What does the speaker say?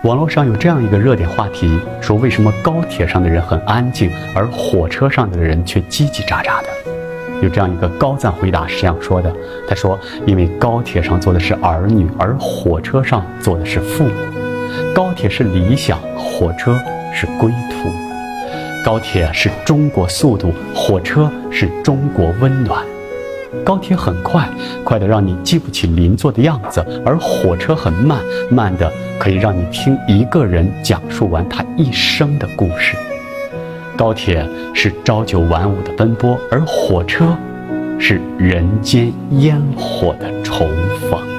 网络上有这样一个热点话题，说为什么高铁上的人很安静，而火车上的人却叽叽喳喳的。有这样一个高赞回答是这样说的，他说，因为高铁上坐的是儿女，而火车上坐的是父母。高铁是理想，火车是归途。高铁是中国速度，火车是中国温暖。高铁很快，快得让你记不起邻座的样子，而火车很慢，慢的可以让你听一个人讲述完他一生的故事。高铁是朝九晚五的奔波，而火车是人间烟火的重逢。